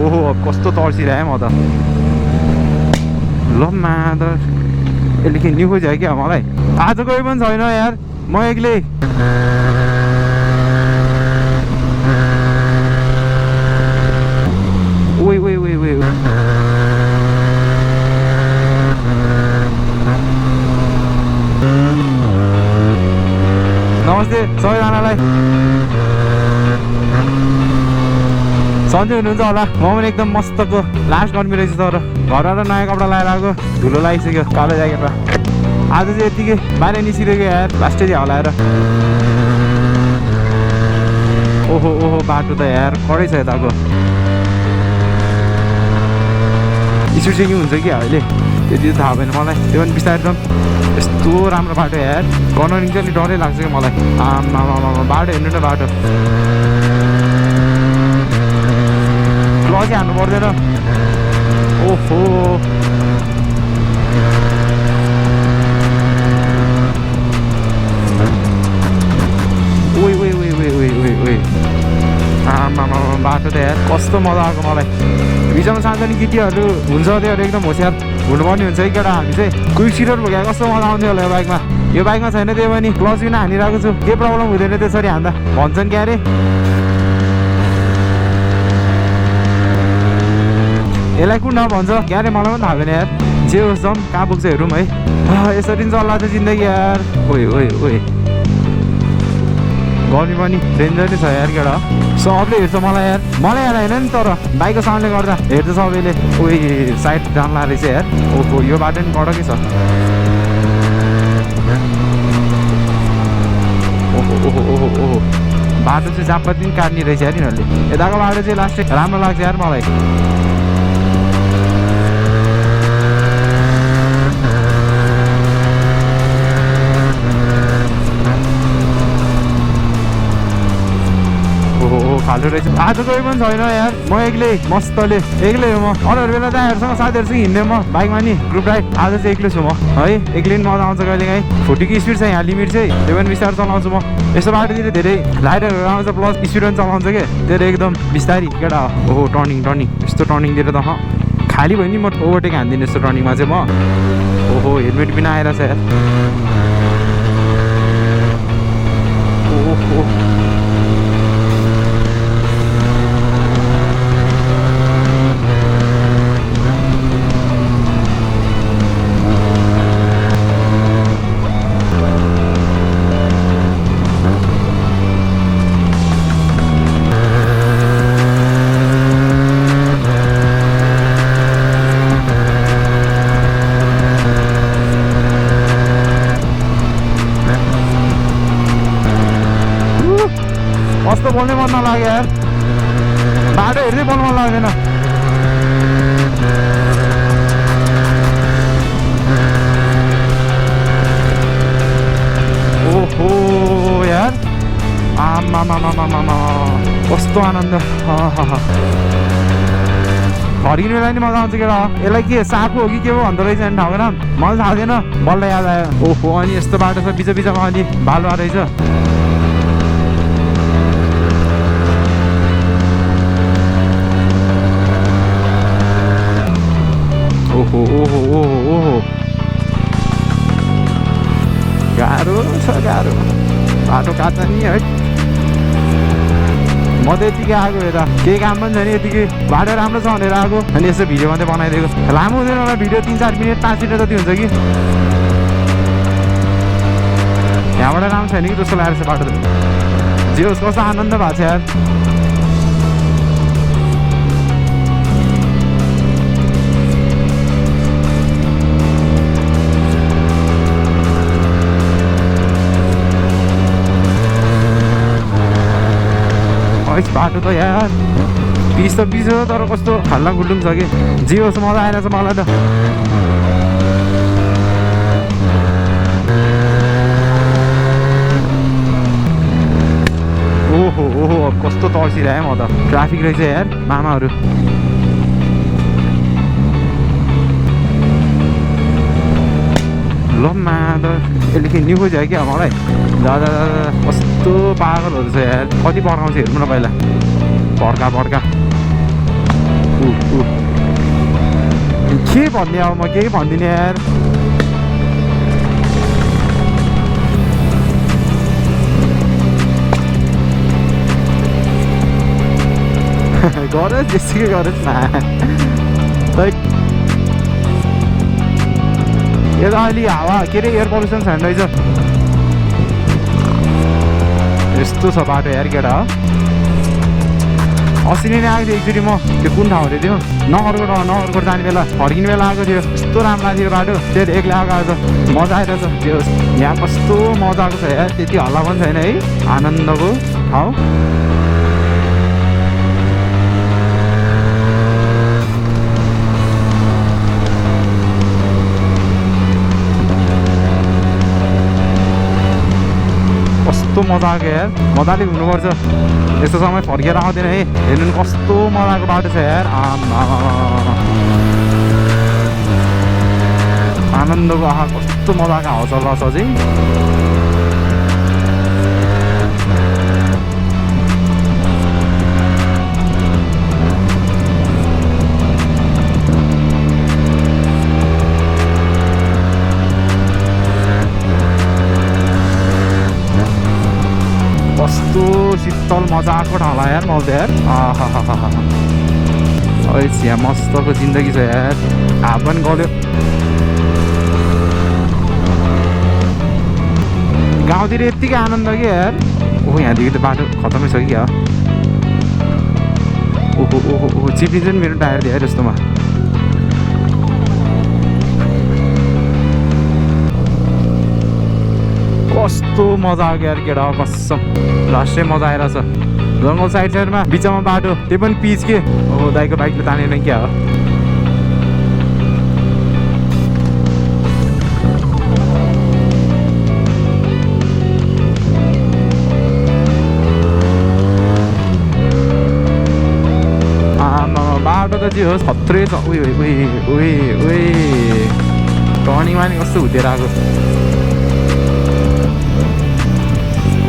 ओहो कस्तो तर्सिरहे म त ल मादर यसले किन्नु खोज्यो क्या मलाई आज कोही पनि छैन यार म एक्लै ओइ ओइ ओइ ओइ नमस्ते सबैजनालाई सन्चै हुनुहुन्छ होला म पनि एकदम मस्तको लास्ट गर्मी रहेछ तर घरबाट नयाँ कपडा लगाएर आएको धुलो लागिसक्यो कालो ज्याकेटमा आज चाहिँ यतिकै बाहिर निस्किरहेको यार लास्टै चाहिँ हलाएर ओहो ओहो बाटो त यार कडै छ यताको स्पिड हुन्छ कि अहिले त्यति त थाहा भएन मलाई त्यो पनि बिस्तारै जाउँ यस्तो राम्रो बाटो यार गनाउनु चाहिँ अलिक डरै लाग्छ कि मलाई आमा बाटो हेर्नु न बाटो क्लच हान्नु पर्दैन ओहो ओइ ओइ ओइ ओइ ओइ ओइ ओइ आमा बाटो त यार कस्तो मजा आएको मलाई बिचमा सानसानो केटीहरू हुन्छ त्योहरू एकदम होसियार हुनुपर्ने हुन्छ है केटा हामी चाहिँ क्विक सिटर भोग्या कस्तो मजा आउँथ्यो होला यो बाइकमा छैन त्यो पनि क्लच बिना हानिरहेको छु के प्रब्लम हुँदैन त्यसरी हान्दा भन्छन् क्या अरे यसलाई कुन भन्छ क्या अरे मलाई पनि थाहा भएन यार जे होस् जाउँ कहाँ पुग्छ हेरौँ है यसरी चल्ला छ जिन्दगी यार ओइ ओइ ओइ गर्मी पनि डेन्जरै छ यार केटा सबले हेर्छ मलाई यार मलाई यार होइन नि तर बाइकको साउन्डले गर्दा हेर्छ सबैले ओइ साइड जान्ला रहेछ यार ओहो यो बाटो पनि कडकै छ ओहो ओहो ओहो ओहो बाटो चाहिँ जाप्पा पनि काट्ने रहेछ यार यिनीहरूले यताको बाटो चाहिँ लास्टै राम्रो लाग्छ यार मलाई फाल्टो रहेछ आज कोही पनि छैन यार म एक्लै मस्तले एक्लै हो म अरूहरू बेला दाइहरूसँग साथीहरूसँग हिँड्ने म बाइकमा नि ग्रुप राइड आज चाहिँ एक्लै छु म है एक्लै पनि मजा आउँछ कहिले काहीँ 40 की स्पिड छ यहाँ लिमिट चाहिँ त्यो पनि बिस्तारै चलाउँछु म यस्तो बाटोतिर धेरै लाइटरहरू आउँछ प्लस स्पिड पनि चलाउँछ क्या त्यो एकदम बिस्तारी केटा ओहो टर्निङ यस्तो टर्निङतिर त खाली भयो नि म ओभरटेक हान्दिनँ यस्तो टर्निङमा चाहिँ म ओहो हेलमेट बिना आइरहेछ यार ओहो कस्तो बोल्ने मन नलाग्यो यार बाटो हेर्दै बोल्नु मन लाग्दैन ओहो यार आमा कस्तो आनन्द फर्किने बेला नि मजा आउँछ केटा यसलाई के साँपो हो कि के हो भन्दो रहेछ भने ठाउँमा मलाई थाहा थिएन बल्ल याद आयो ओहो अनि यस्तो बाटो छ बिचमा अलि बालुवा रहेछ ओहो ओहो ओहो ओहो गाह्रो छ गाह्रो बाटो काट्छ नि है म त यतिकै आएको हेर केही काम पनि छैन यतिकै बाटो राम्रो छ भनेर आएको अनि यसो भिडियो मात्रै बनाइदिएको लामो हुँदैन होला भिडियो 3-4 मिनट 5 मिनट जति हुन्छ कि यहाँबाट राम्रो छैन कि जस्तो लागेको छ बाटो त जे होस् कस्तो आनन्द भएको छ यार बाटो त यार पिस त पिस हो तर कस्तो हल्ला गुल्लुङ छ कि जे होस् मजा आइरहेछ मलाई त ओहो ओहो कस्तो तर्सिरहे म त ट्राफिक रहेछ यार मामाहरू ल मादर यसले किन्नु खोज्यो क्या मलाई दादा कस्तो पागलहरू छ यार कति पर्खाउँछ हेर्नु न पहिला पर्खा के भन्ने अब म केही भन्दिनँ यार गरोस् जेसुकै गरोस् न यो त अलि हावा के अरे एयर पल्युसन छैन रहेछ यस्तो छ बाटो यार केटा हो अस्ति नै आएको थियो एकचोटि म त्यो कुन ठाउँ अरे त्यो नगरकोट जाने बेला फर्किने बेला आएको थियो यस्तो राम्रो लाग्थ्यो बाटो त्यो एक्लै आएको आज मजा आइरहेछ त्यो यहाँ कस्तो मजाको छ यार त्यति हल्ला पनि छैन है आनन्दको ठाउँ कस्तो मजाको यार मजाले घुम्नुपर्छ यस्तो समय फर्केर आउँदैन है हेर्नु कस्तो मजाको बाटो छ यार आनन्दको आहा कस्तो मजाको हावा चल्छ अझै कस्तो शीतल मजाको ठाउँला यार मजा यार यहाँ मस्तको जिन्दगी छ यार हात पनि गल्यो गाउँतिर यत्तिकै आनन्द कि यार ओहो यहाँदेखि त बाटो खतमै छ कि क्या ओहो चिप्लिन्छ नि मेरो टायर दिएर जस्तोमा कस्तो मजा आएको यार केटा कसम लास्टै मजा आइरहेछ जङ्गल साइडमा बिचमा बाटो त्यो पनि पिच के ओहो दाइको बाइकले तानेन क्या हो बाटो त जे होस् खत्रै छ उही टर्निङमा नि कस्तो हुँदै आएको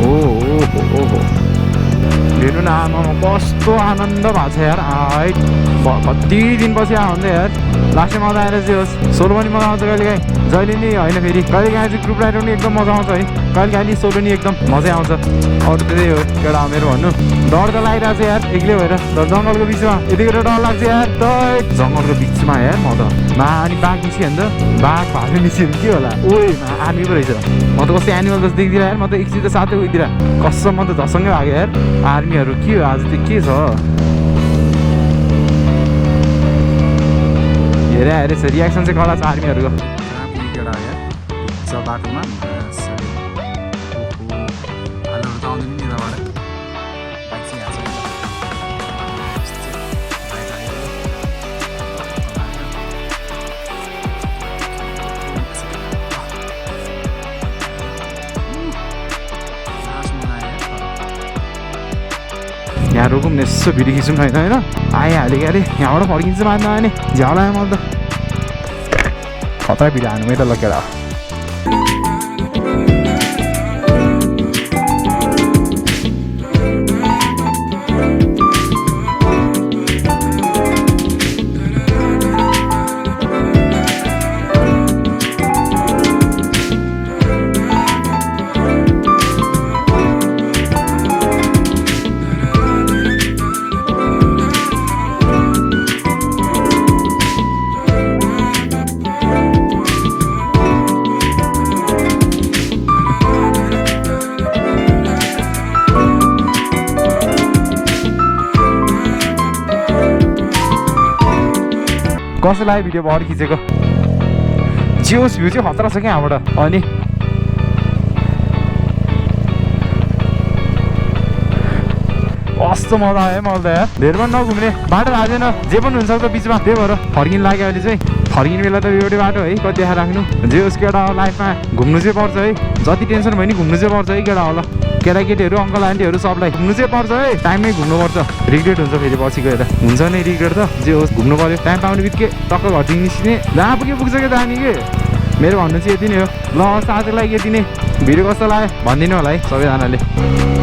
ओहो हेर्नु न आमामा कस्तो आनन्द भएको छ यार कति दिनपछि आउँदै यार लास्टै मजा आएर चाहिँ होस् सोलो पनि मजा आउँछ कहिलेकाहीँ जहिले नि होइन फेरि कहिलेकाहीँ चाहिँ ग्रुप राइड पनि एकदम मजा आउँछ है कहिलेकाहीँ सोलो नि एकदम मजै आउँछ अरू त्यही हो केटा मेरो भन्नु डर त लागिरहेको छ यार एक्लै भएर जङ्गलको बिचमा यतिखेर डर लाग्छ यार त जङ्गलको बिचमा यार म त अनि बाघ निस्क्यो भने त बाघ भालु निस्क्यो भने के होला ओइ आर्मी पो रहेछ म त कस्तो एनिमल जस्तो देखिदिएर यार म त एकछिन त साथै उयोतिर कसम म त झसँगै भएको यार आर्मीहरू के हो आज त्यो के छ हेरे हेरे छ रियाक्सन चाहिँ कडा छ आर्मीहरूको केटा हो यार छ बाटोमा हालहरू त आउँदैन नि यताबाट बाइक चाहिँ यहाँ यहाँ रोकौँ यसो भिडियो खिचौँ छैन होइन आइहाल्यो क्या अरे यहाँबाट फर्किन्छ मान्नु आयो नि झ्याउ लाग्यो मलाई त खतरा भिडियो हान्नु त लगेर कसैलाई भिडियो भर खिचेको जियोस् भ्यू चाहिँ खतरा छ क्या यहाँबाट अनि कस्तो मजा आयो मलाई त यार धेरै पनि नघुम्ने बाटो लाग्दैन जे पनि हुनसक्छ बिचमा त्यही भएर फर्किनु लाग्यो अहिले चाहिँ फर्किने बेला त एउटै बाटो है कति देखाएर राख्नु जे होस् केटा लाइफमा घुम्नु चाहिँ पर्छ है जति टेन्सन भयो नि घुम्नु चाहिँ पर्छ है केटा होला केटाकेटीहरू अङ्कल आन्टीहरू सबलाई घुम्नु चाहिँ पर्छ है टाइममै घुम्नुपर्छ रिग्रेट हुन्छ फेरि पछि गएर हुन्छ नै रिग्रेट त जे होस् घुम्नु पऱ्यो टाइम पाउने बित्तिकै टक्क घरदेखि निस्किने जहाँ पुग्छ क्या जाने कि मेरो भन्नु चाहिँ यति नै हो ल आजको लागि यति नै भिडियो कस्तो लाग्यो भनिदिनु होला है सबैजनाले